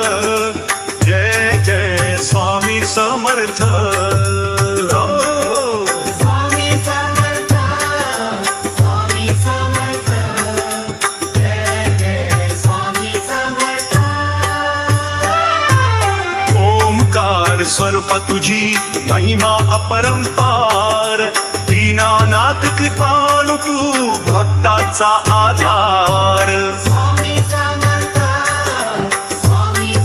जय जय स्वामी समर्थ. स्वामी समर्थ, स्वामी समर्थ, जय जय स्वामी समर्थ. ओंकार स्वरूप तुझी महिमा अपरंपार. दीनानाथ कृपाळू तू भक्ताचा आधार. स्वामी